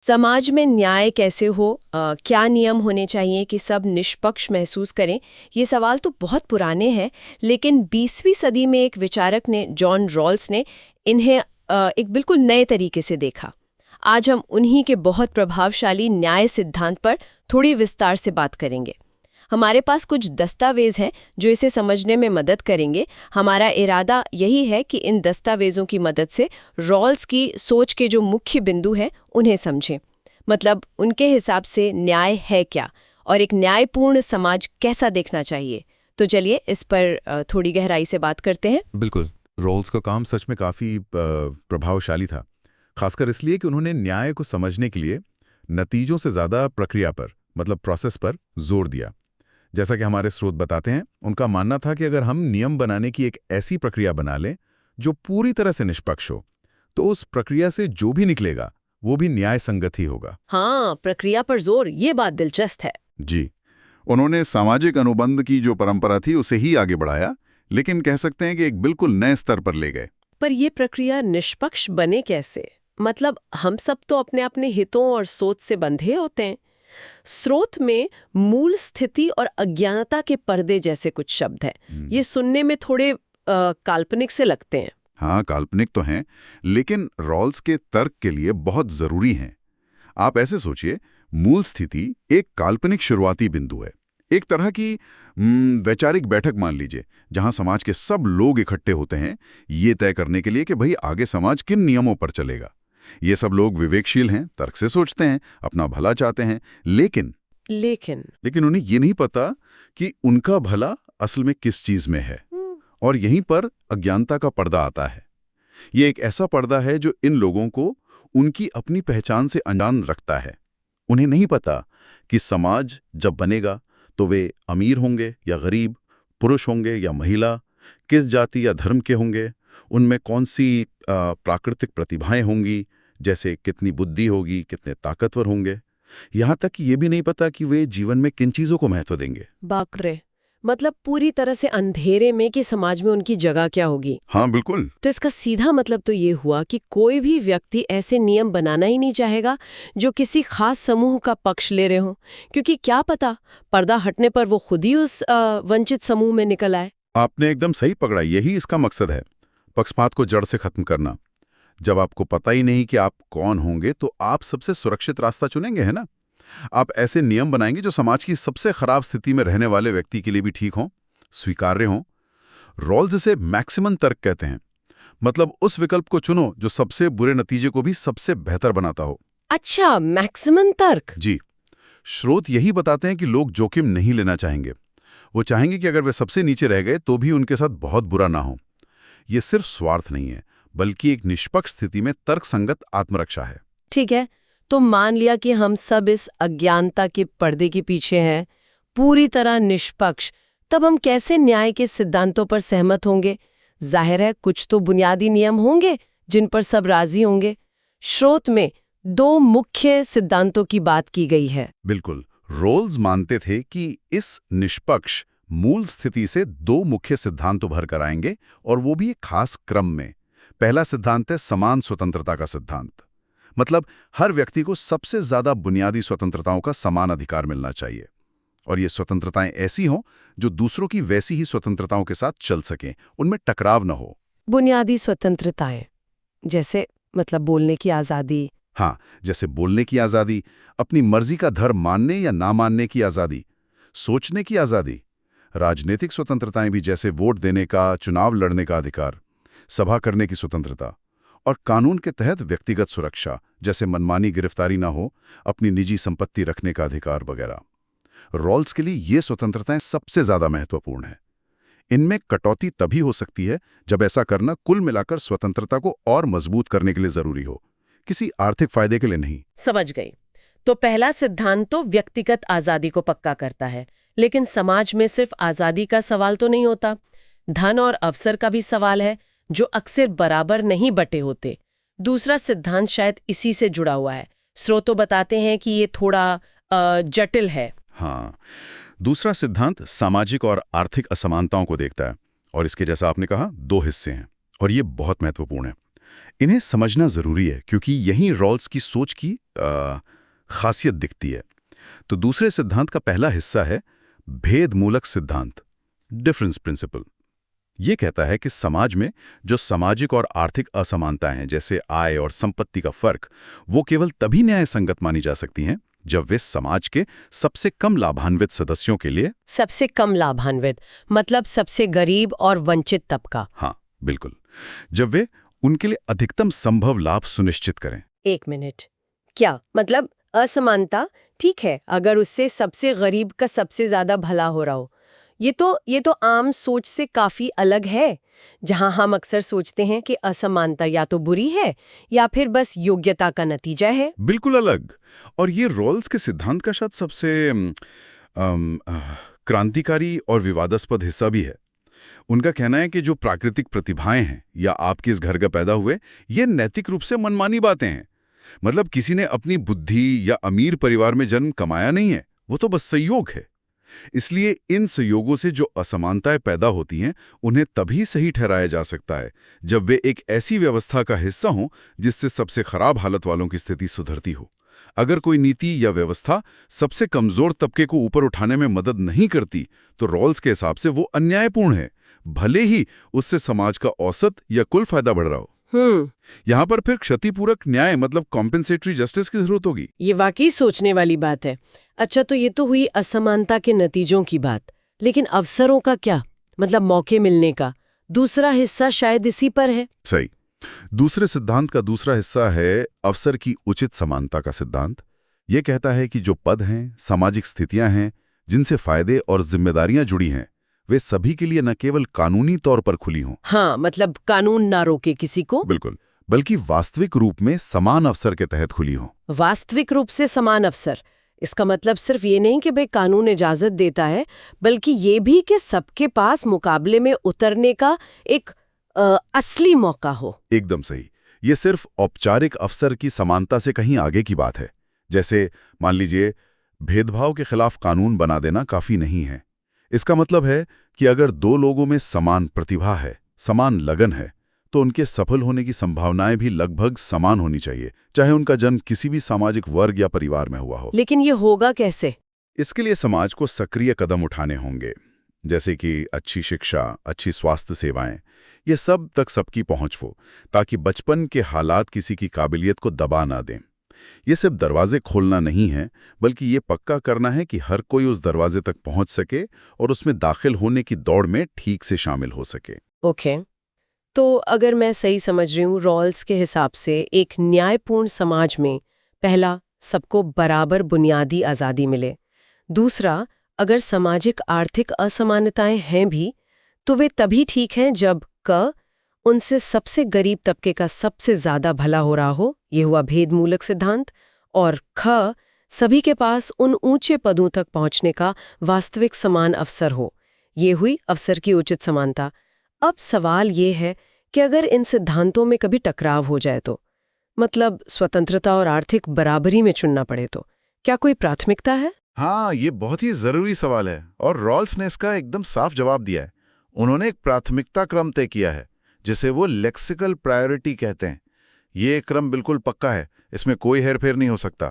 समाज में न्याय कैसे हो, क्या नियम होने चाहिए कि सब निष्पक्ष महसूस करें, ये सवाल तो बहुत पुराने हैं। लेकिन 20वीं सदी में एक विचारक ने, जॉन रॉल्स ने, इन्हें एक बिल्कुल नए तरीके से देखा। आज हम उन्हीं के बहुत प्रभावशाली न्याय सिद्धांत पर थोड़ी विस्तार से बात करेंगे। हमारे पास कुछ दस्तावेज हैं जो इसे समझने में मदद करेंगे। हमारा इरादा यही है कि इन दस्तावेजों की मदद से रॉल्स की सोच के जो मुख्य बिंदु हैं उन्हें समझें। मतलब उनके हिसाब से न्याय है क्या और एक न्यायपूर्ण समाज कैसा देखना चाहिए। तो चलिए इस पर थोड़ी गहराई से बात करते हैं। बिल्कुल। रॉल्स का काम सच में काफ़ी प्रभावशाली था, खासकर इसलिए कि उन्होंने न्याय को समझने के लिए नतीजों से ज़्यादा प्रक्रिया पर, मतलब प्रोसेस पर जोर दिया। जैसा कि हमारे स्रोत बताते हैं, उनका मानना था कि अगर हम नियम बनाने की एक ऐसी प्रक्रिया बना लें जो पूरी तरह से निष्पक्ष हो, तो उस प्रक्रिया से जो भी निकलेगा वो भी न्याय संगत ही होगा। हाँ, प्रक्रिया पर जोर, ये बात दिलचस्प है। जी, उन्होंने सामाजिक अनुबंध की जो परंपरा थी उसे ही आगे बढ़ाया, लेकिन कह सकते हैं कि एक बिल्कुल नए स्तर पर ले गए। पर ये प्रक्रिया निष्पक्ष बने कैसे? मतलब हम सब तो अपने अपने हितों और सोच से बंधे होते हैं। स्रोत में मूल स्थिति और अज्ञानता के पर्दे जैसे कुछ शब्द हैं। ये सुनने में थोड़े काल्पनिक से लगते हैं। हाँ, काल्पनिक तो हैं, लेकिन रॉल्स के तर्क के लिए बहुत जरूरी हैं। आप ऐसे सोचिए, मूल स्थिति एक काल्पनिक शुरुआती बिंदु है, एक तरह की वैचारिक बैठक मान लीजिए, जहां समाज के सब लोग इकट्ठे होते हैं ये तय करने के लिए कि भाई आगे समाज किन नियमों पर चलेगा। ये सब लोग विवेकशील हैं, तर्क से सोचते हैं, अपना भला चाहते हैं, लेकिन लेकिन उन्हें ये नहीं पता कि उनका भला असल में किस चीज में है। और यहीं पर अज्ञानता का पर्दा आता है। ये एक ऐसा पर्दा है जो इन लोगों को उनकी अपनी पहचान से अनजान रखता है। उन्हें नहीं पता कि समाज जब बनेगा तो वे अमीर होंगे या गरीब, पुरुष होंगे या महिला, किस जाति या धर्म के होंगे, उनमें कौन सी प्राकृतिक प्रतिभाएं होंगी, जैसे कितनी बुद्धि होगी, कितने ताकतवर होंगे। यहाँ तक कि ये भी नहीं पता कि वे जीवन में किन चीज़ों को महत्व देंगे। बाकरे, मतलब पूरी तरह से अंधेरे में कि समाज में उनकी जगह क्या होगी। हाँ बिल्कुल। तो इसका सीधा मतलब तो ये हुआ कि कोई भी व्यक्ति ऐसे नियम बनाना ही नहीं चाहेगा जो किसी खास समूह का पक्ष ले रहे हो, क्योंकि क्या पता पर्दा हटने पर वो खुद ही उस वंचित समूह में निकल आए। आपने एकदम सही पकड़ा, यही इसका मकसद है, पक्षपात को जड़ से खत्म करना। जब आपको पता ही नहीं कि आप कौन होंगे तो आप सबसे सुरक्षित रास्ता चुनेंगे, है ना। आप ऐसे नियम बनाएंगे जो समाज की सबसे खराब स्थिति में रहने वाले व्यक्ति के लिए भी ठीक हों, स्वीकार्य हों। रॉल्स इसे मैक्सिमम तर्क कहते हैं, मतलब उस विकल्प को चुनो जो सबसे बुरे नतीजे को भी सबसे बेहतर बनाता हो। अच्छा, मैक्सिमम तर्क। जी, स्रोत यही बताते हैं कि लोग जोखिम नहीं लेना चाहेंगे। वो चाहेंगे कि अगर वे सबसे नीचे रह गए तो भी उनके साथ बहुत बुरा ना हो। ये सिर्फ स्वार्थ नहीं है, बल्कि एक निष्पक्ष स्थिति में तर्कसंगत आत्मरक्षा है। ठीक है, तो मान लिया कि हम सब इस अज्ञानता के पर्दे के पीछे हैं, पूरी तरह निष्पक्ष, तब हम कैसे न्याय के सिद्धांतों पर सहमत होंगे? जाहिर है कुछ तो बुनियादी नियम होंगे जिन पर सब राजी होंगे। स्रोत में दो मुख्य सिद्धांतों की बात की गई है। बिल्कुल। रोल्स मानते थे कि इस निष्पक्ष मूल स्थिति से दो मुख्य सिद्धांत उभर कर आएंगे, और वो भी एक खास क्रम में। पहला सिद्धांत है समान स्वतंत्रता का सिद्धांत। मतलब हर व्यक्ति को सबसे ज्यादा बुनियादी स्वतंत्रताओं का समान अधिकार मिलना चाहिए, और ये स्वतंत्रताएं ऐसी हों जो दूसरों की वैसी ही स्वतंत्रताओं के साथ चल सकें, उनमें टकराव न हो। बुनियादी स्वतंत्रताएं जैसे, मतलब बोलने की आजादी। हाँ, जैसे बोलने की आज़ादी, अपनी मर्जी का धर्म मानने या ना मानने की आज़ादी, सोचने की आज़ादी। राजनीतिक स्वतंत्रताएं भी, जैसे वोट देने का, चुनाव लड़ने का अधिकार, सभा करने की स्वतंत्रता, और कानून के तहत व्यक्तिगत सुरक्षा, जैसे मनमानी गिरफ्तारी ना हो, अपनी निजी संपत्ति रखने का अधिकार वगैरह। रॉल्स के लिए ये स्वतंत्रताएं सबसे ज्यादा महत्वपूर्ण है। इनमें कटौती तभी हो सकती है जब ऐसा करना कुल मिलाकर स्वतंत्रता को और मजबूत करने के लिए जरूरी हो, किसी आर्थिक फायदे के लिए नहीं। समझ गई। तो पहला सिद्धांत तो व्यक्तिगत आजादी को पक्का करता है, लेकिन समाज में सिर्फ आजादी का सवाल तो नहीं होता, धन और अवसर का भी सवाल है, जो अक्सर बराबर नहीं बटे होते। दूसरा सिद्धांत शायद इसी से जुड़ा हुआ है। स्रोतो बताते हैं कि ये थोड़ा जटिल है। हाँ, दूसरा सिद्धांत सामाजिक और आर्थिक असमानताओं को देखता है, और इसके, जैसा आपने कहा, दो हिस्से हैं, और ये बहुत महत्वपूर्ण है। इन्हें समझना जरूरी है क्योंकि यहीं रॉल्स की सोच की खासियत दिखती है। तो दूसरे सिद्धांत का पहला हिस्सा है भेदमूलक सिद्धांत, डिफरेंस प्रिंसिपल। ये कहता है कि समाज में जो सामाजिक और आर्थिक असमानताएं हैं, जैसे आय और संपत्ति का फर्क, वो केवल तभी न्याय संगत मानी जा सकती हैं जब वे समाज के सबसे कम लाभान्वित सदस्यों के लिए। सबसे कम लाभान्वित मतलब सबसे गरीब और वंचित तबका। हाँ बिल्कुल, जब वे उनके लिए अधिकतम संभव लाभ सुनिश्चित करें। एक मिनट, क्या मतलब असमानता ठीक है अगर उससे सबसे गरीब का सबसे ज्यादा भला हो रहा हो। ये तो आम सोच से काफी अलग है, जहां हम अक्सर सोचते हैं कि असमानता या तो बुरी है या फिर बस योग्यता का नतीजा है। बिल्कुल अलग। और ये रॉल्स के सिद्धांत का शायद सबसे क्रांतिकारी और विवादास्पद हिस्सा भी है। उनका कहना है कि जो प्राकृतिक प्रतिभाएं हैं या आप किस घर का पैदा हुए, ये नैतिक रूप से मनमानी बातें हैं। मतलब किसी ने अपनी बुद्धि या अमीर परिवार में जन्म कमाया नहीं है, वो तो बस संयोग है। इसलिए इन संयोगों से जो असमानताएं पैदा होती हैं, उन्हें तभी सही ठहराया जा सकता है जब वे एक ऐसी व्यवस्था का हिस्सा हों जिससे सबसे खराब हालत वालों की स्थिति सुधरती हो। अगर कोई नीति या व्यवस्था सबसे कमजोर तबके को ऊपर उठाने में मदद नहीं करती, तो रॉल्स के हिसाब से वो अन्यायपूर्ण है, भले ही उससे समाज का औसत या कुल फायदा बढ़ रहा हो। यहाँ पर फिर क्षतिपूरक न्याय मतलब कॉम्पेंसेटरी जस्टिस की जरूरत होगी। ये वाकई सोचने वाली बात है। अच्छा, तो ये तो हुई असमानता के नतीजों की बात, लेकिन अवसरों का क्या, मतलब मौके मिलने का दूसरा हिस्सा शायद इसी पर है। सही। दूसरे सिद्धांत का दूसरा हिस्सा है अवसर की उचित समानता का सिद्धांत। ये कहता है कि जो पद हैं, सामाजिक स्थितियां हैं, जिनसे फायदे और जिम्मेदारियां जुड़ी हैं, वे सभी के लिए न केवल कानूनी तौर पर खुली हों। हाँ, मतलब कानून ना रोके किसी को। बिल्कुल, बल्कि वास्तविक रूप में समान अवसर के तहत खुली हों। वास्तविक रूप से समान अवसर, इसका मतलब सिर्फ ये नहीं कि भाई कानून इजाजत देता है, बल्कि ये भी कि सबके पास मुकाबले में उतरने का एक असली मौका हो। एकदम सही। ये सिर्फ औपचारिक अवसर की समानता से कहीं आगे की बात है। जैसे मान लीजिए, भेदभाव के खिलाफ कानून बना देना काफी नहीं है। इसका मतलब है कि अगर दो लोगों में समान प्रतिभा है, समान लगन है, तो उनके सफल होने की संभावनाएं भी लगभग समान होनी चाहिए, चाहे उनका जन्म किसी भी सामाजिक वर्ग या परिवार में हुआ हो। लेकिन ये होगा कैसे? इसके लिए समाज को सक्रिय कदम उठाने होंगे, जैसे कि अच्छी शिक्षा, अच्छी स्वास्थ्य सेवाएं, ये सब तक सबकी पहुंच हो, ताकि बचपन के हालात किसी की काबिलियत को दबा ना दें। ये सिर्फ दरवाजे खोलना नहीं है, बल्कि ये पक्का करना है कि हर कोई उस दरवाजे तक पहुंच सके और उसमें दाखिल होने की दौड़ में ठीक से शामिल हो सके। ओके, तो अगर मैं सही समझ रही हूँ, रॉल्स के हिसाब से एक न्यायपूर्ण समाज में पहला, सबको बराबर बुनियादी आज़ादी मिले। दूसरा, अगर सामाजिक आर्थिक असमानताएं हैं भी, तो वे तभी ठीक हैं जब उनसे सबसे गरीब तबके का सबसे ज्यादा भला हो रहा हो, ये हुआ भेदमूलक सिद्धांत। और सभी के पास उन ऊंचे पदों तक पहुंचने का वास्तविक समान अवसर हो, ये हुई अवसर की उचित समानता। अब सवाल ये है कि अगर इन सिद्धांतों में कभी टकराव हो जाए तो, मतलब स्वतंत्रता और आर्थिक बराबरी में चुनना पड़े, तो क्या कोई प्राथमिकता है? हाँ, ये बहुत ही जरूरी सवाल है और रॉल्स ने इसका एकदम साफ जवाब दिया है। उन्होंने एक प्राथमिकता क्रम तय किया है, जिसे वो लेक्सिकल प्रायोरिटी कहते हैं। ये क्रम बिल्कुल पक्का है, इसमें कोई हेरफेर नहीं हो सकता।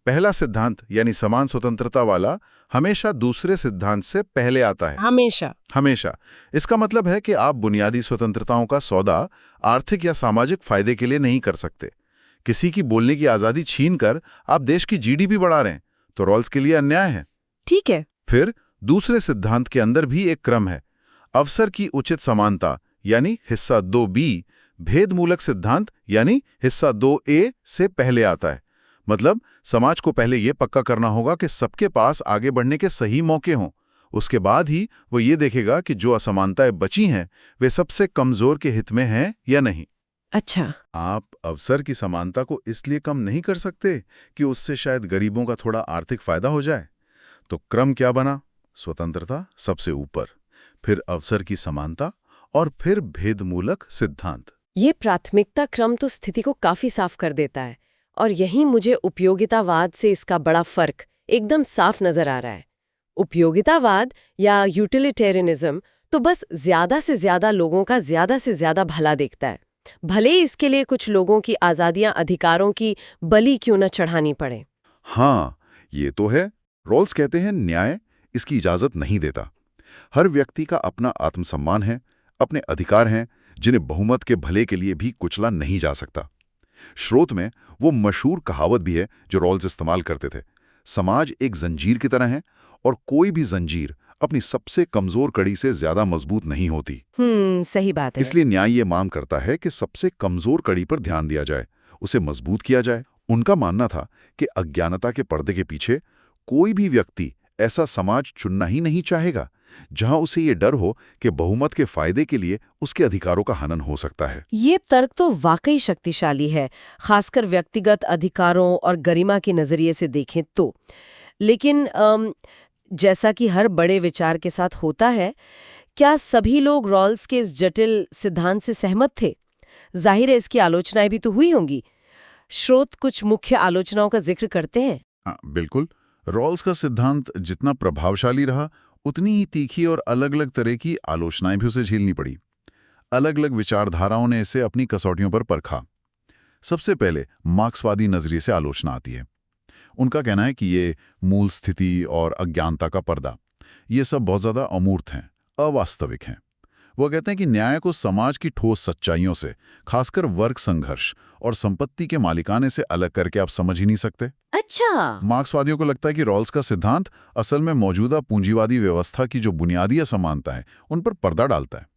पहला सिद्धांत यानी समान स्वतंत्रता वाला हमेशा दूसरे सिद्धांत से पहले आता है। हमेशा। इसका मतलब है कि आप बुनियादी स्वतंत्रताओं का सौदा आर्थिक या सामाजिक फायदे के लिए नहीं कर सकते। किसी की बोलने की आजादी छीनकर आप देश की जीडीपी बढ़ा रहे हैं, तो रॉल्स के लिए अन्याय है। ठीक है। फिर दूसरे सिद्धांत के अंदर भी एक क्रम है, अवसर की उचित समानता यानी हिस्सा 2B, भेदमूलक सिद्धांत यानी हिस्सा 2A से पहले आता है। मतलब समाज को पहले यह पक्का करना होगा कि सबके पास आगे बढ़ने के सही मौके हों। उसके बाद ही वो ये देखेगा कि जो असमानताएं बची हैं वे सबसे कमजोर के हित में हैं या नहीं। अच्छा, आप अवसर की समानता को इसलिए कम नहीं कर सकते कि उससे शायद गरीबों का थोड़ा आर्थिक फायदा हो जाए। तो क्रम क्या बना? स्वतंत्रता सबसे ऊपर, फिर अवसर की समानता और फिर भेदमूलक सिद्धांत। ये प्राथमिकता क्रम तो स्थिति को काफी साफ कर देता है, और यहीं मुझे उपयोगितावाद से इसका बड़ा फर्क एकदम साफ नजर आ रहा है। उपयोगितावाद या यूटिलिटेरियनिज्म तो बस ज्यादा से ज्यादा लोगों का ज्यादा से ज्यादा भला देखता है। भले ही इसके लिए कुछ लोगों की आजादियां, अधिकारों की बलि क्यों न चढ़ानी पड़े। हाँ, ये तो है। रॉल्स कहते हैं न्याय इसकी इजाजत नहीं देता। हर व्यक्ति का अपना आत्मसम्मान है, अपने अधिकार हैं, जिन्हें बहुमत के भले के लिए भी कुचला नहीं जा सकता। स्रोत में वो मशहूर कहावत भी है जो रॉल्स इस्तेमाल करते थे। समाज एक जंजीर की तरह है और कोई भी जंजीर अपनी सबसे कमजोर कड़ी से ज्यादा मजबूत नहीं होती। सही बात है। इसलिए न्याय ये मांग करता है कि सबसे कमजोर कड़ी पर ध्यान दिया जाए, उसे मजबूत किया जाए। उनका मानना था कि अज्ञानता के पर्दे के पीछे कोई भी व्यक्ति ऐसा समाज चुनना ही नहीं चाहेगा जहां उसे ये डर हो कि बहुमत के फायदे के लिए उसके अधिकारों का हनन हो सकता है। ये तर्क तो वाकई शक्तिशाली है, खासकर व्यक्तिगत अधिकारों और गरिमा के नजरिए से देखें तो। लेकिन जैसा कि हर बड़े विचार के साथ होता है, क्या सभी लोग रॉल्स के इस जटिल सिद्धांत से सहमत थे? जाहिर है इसकी आलोचनाएं भी तो हुई होंगी। स्रोत कुछ मुख्य आलोचनाओं का जिक्र करते हैं। हाँ, बिल्कुल। रॉल्स का सिद्धांत जितना प्रभावशाली रहा, उतनी ही तीखी और अलग-अलग तरह की आलोचनाएं भी उसे झेलनी पड़ी। अलग-अलग विचारधाराओं ने इसे अपनी कसौटियों पर परखा। सबसे पहले मार्क्सवादी नजरिए से आलोचना आती है। उनका कहना है कि ये मूल स्थिति और अज्ञानता का पर्दा, ये सब बहुत ज्यादा अमूर्त हैं, अवास्तविक हैं। वो कहते हैं कि न्याय को समाज की ठोस सच्चाइयों से, खासकर वर्ग संघर्ष और संपत्ति के मालिकाने से अलग करके आप समझ ही नहीं सकते। अच्छा। मार्क्सवादियों को लगता है कि रॉल्स का सिद्धांत असल में मौजूदा पूंजीवादी व्यवस्था की जो बुनियादी असमानता है उन पर पर्दा डालता है,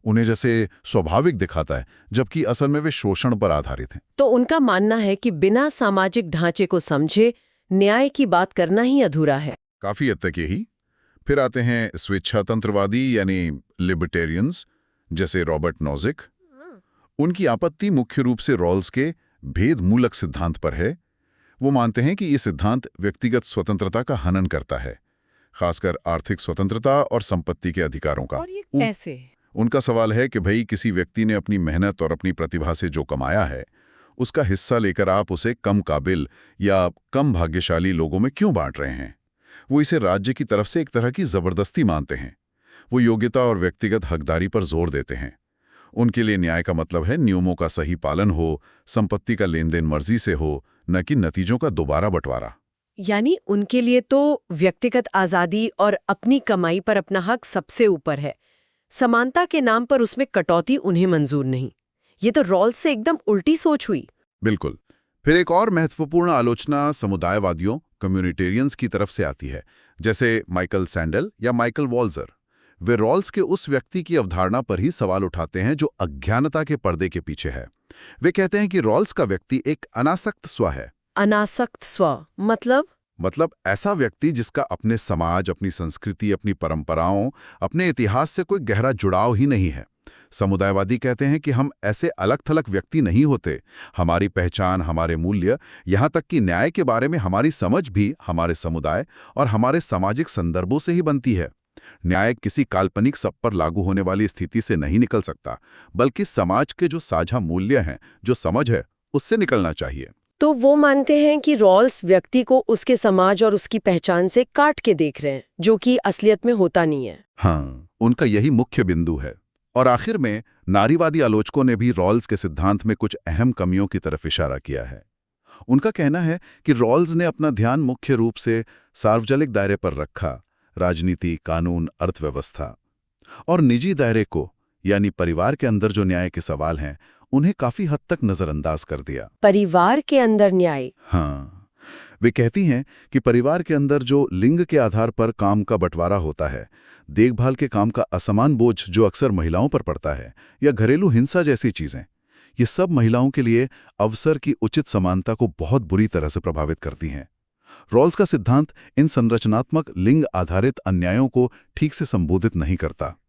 उन्हें जैसे स्वाभाविक दिखाता है, जबकि असल में वे शोषण पर आधारित हैं। तो उनका मानना है कि बिना सामाजिक ढांचे को समझे न्याय की बात करना ही अधूरा है। काफी हद तक यही। फिर आते हैं स्वेच्छातंत्रवादी यानी लिबर्टेरियंस, जैसे रॉबर्ट नोजिक। उनकी आपत्ति मुख्य रूप से रॉल्स के भेदमूलक सिद्धांत पर है। वो मानते हैं कि ये सिद्धांत व्यक्तिगत स्वतंत्रता का हनन करता है, खासकर आर्थिक स्वतंत्रता और संपत्ति के अधिकारों का। और ये कैसे? उनका सवाल है कि भाई किसी व्यक्ति ने अपनी मेहनत और अपनी प्रतिभा से जो कमाया है, उसका हिस्सा लेकर आप उसे कम काबिल या कम भाग्यशाली लोगों में क्यों बांट रहे हैं? वो इसे राज्य की तरफ से एक तरह की जबरदस्ती मानते हैं। वो योग्यता और व्यक्तिगत हकदारी पर जोर देते हैं। उनके लिए न्याय का मतलब है नियमों का सही पालन हो, संपत्ति का लेन देन मर्जी से हो, न कि नतीजों का दोबारा बंटवारा। यानी उनके लिए तो व्यक्तिगत आजादी और अपनी कमाई पर अपना हक सबसे ऊपर है। समानता के नाम पर उसमें कटौती उन्हें मंजूर नहीं। ये तो रॉल्स से एकदम उल्टी सोच हुई। बिल्कुल। फिर एक और महत्वपूर्ण आलोचना समुदायवादियों, कम्युनिटेरियंस की तरफ से आती है, जैसे माइकल सैंडल या माइकल वॉल्जर। वे रॉल्स के उस व्यक्ति की अवधारणा पर ही सवाल उठाते हैं जो अज्ञानता के पर्दे के पीछे है। वे कहते हैं कि रॉल्स का व्यक्ति एक अनासक्त स्व है। अनासक्त स्व मतलब ऐसा व्यक्ति जिसका अपने समाज, अपनी संस्कृति, अपनी परंपराओं, अपने इतिहास से कोई गहरा जुड़ाव ही नहीं है। समुदायवादी कहते हैं कि हम ऐसे अलग-थलग व्यक्ति नहीं होते। हमारी पहचान, हमारे मूल्य, यहाँ तक कि न्याय के बारे में हमारी समझ भी हमारे समुदाय और हमारे सामाजिक संदर्भों से ही बनती है। न्याय किसी काल्पनिक सब पर लागू होने वाली स्थिति से नहीं निकल सकता, बल्कि समाज के जो साझा मूल्य हैं, जो समझ है, उससे निकलना चाहिए। तो वो मानते हैं कि रॉल्स व्यक्ति को उसके समाज और उसकी पहचान से काट के देख रहे हैं, जो कि असलियत में होता नहीं है। हाँ, उनका यही मुख्य बिंदु है। और आखिर में नारीवादी आलोचकों ने भी रॉल्स के सिद्धांत में कुछ अहम कमियों की तरफ इशारा किया है। उनका कहना है कि रॉल्स ने अपना ध्यान मुख्य रूप से सार्वजनिक दायरे पर रखा, राजनीति, कानून, अर्थव्यवस्था, और निजी दायरे को, यानी परिवार के अंदर जो न्याय के सवाल हैं, उन्हें काफी हद तक नजरअंदाज कर दिया। परिवार के अंदर न्याय? हाँ, वे कहती हैं कि परिवार के अंदर जो लिंग के आधार पर काम का बंटवारा होता है, देखभाल के काम का असमान बोझ जो अक्सर महिलाओं पर पड़ता है, या घरेलू हिंसा जैसी चीजें, ये सब महिलाओं के लिए अवसर की उचित समानता को बहुत बुरी तरह से प्रभावित करती हैं। रॉल्स का सिद्धांत इन संरचनात्मक लिंग आधारित अन्यायों को ठीक से संबोधित नहीं करता।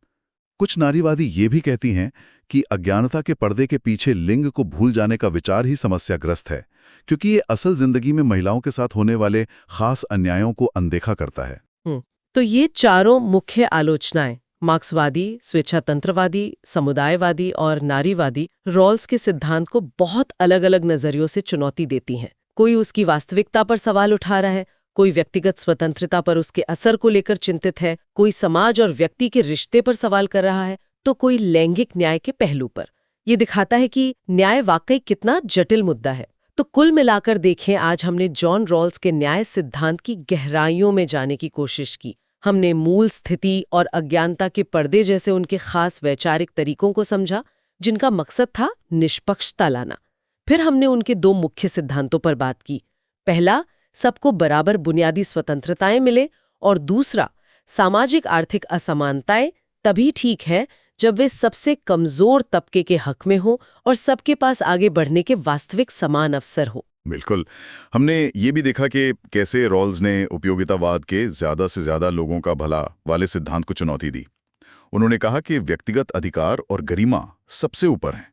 कुछ नारीवादी ये भी कहती हैं कि अज्ञानता के पर्दे के पीछे लिंग को भूल जाने का विचार ही समस्याग्रस्त है, क्योंकि ये असल जिंदगी में महिलाओं के साथ होने वाले खास अन्यायों को अनदेखा करता है। तो ये चारों मुख्य आलोचनाएं, मार्क्सवादी, स्वेच्छातंत्रवादी, समुदायवादी और नारीवादी, रॉल्स के सिद्धांत को बहुत अलग-अलग नजरियों से चुनौती देती हैं। कोई उसकी वास्तविकता पर सवाल उठा रहा है, कोई व्यक्तिगत स्वतंत्रता पर उसके असर को लेकर चिंतित है, कोई समाज और व्यक्ति के रिश्ते पर सवाल कर रहा है, तो कोई लैंगिक न्याय के पहलू पर। ये दिखाता है कि न्याय वाकई कितना जटिल मुद्दा है। तो कुल मिलाकर देखें, आज हमने जॉन रॉल्स के न्याय सिद्धांत की गहराइयों में जाने की कोशिश की। हमने मूल स्थिति और अज्ञानता के पर्दे जैसे उनके खास वैचारिक तरीकों को समझा, जिनका मकसद था निष्पक्षता लाना। फिर हमने उनके दो मुख्य सिद्धांतों पर बात की। पहला, सबको बराबर बुनियादी स्वतंत्रताएं मिले, और दूसरा, सामाजिक आर्थिक असमानताएं तभी ठीक है जब वे सबसे कमजोर तबके के हक में हो और सबके पास आगे बढ़ने के वास्तविक समान अवसर हो। बिल्कुल। हमने ये भी देखा कि कैसे रॉल्स ने उपयोगितावाद के ज़्यादा से ज़्यादा लोगों का भला वाले सिद्धांत को चुनौती दी। उन्होंने कहा कि व्यक्तिगत अधिकार और गरिमा सबसे ऊपर हैं।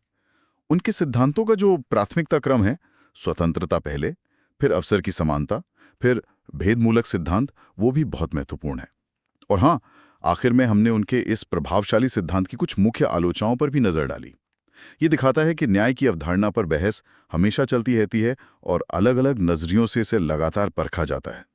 उनके सिद्धांतों का जो प्राथमिकता क्रम है, स्वतंत्रता पहले, फिर अवसर की समानता, फिर भेदमूलक सिद्धांत, वो भी बहुत महत्वपूर्ण है। और हाँ, आखिर में हमने उनके इस प्रभावशाली सिद्धांत की कुछ मुख्य आलोचनाओं पर भी नजर डाली। ये दिखाता है कि न्याय की अवधारणा पर बहस हमेशा चलती रहती है और अलग-अलग नजरियों से इसे लगातार परखा जाता है।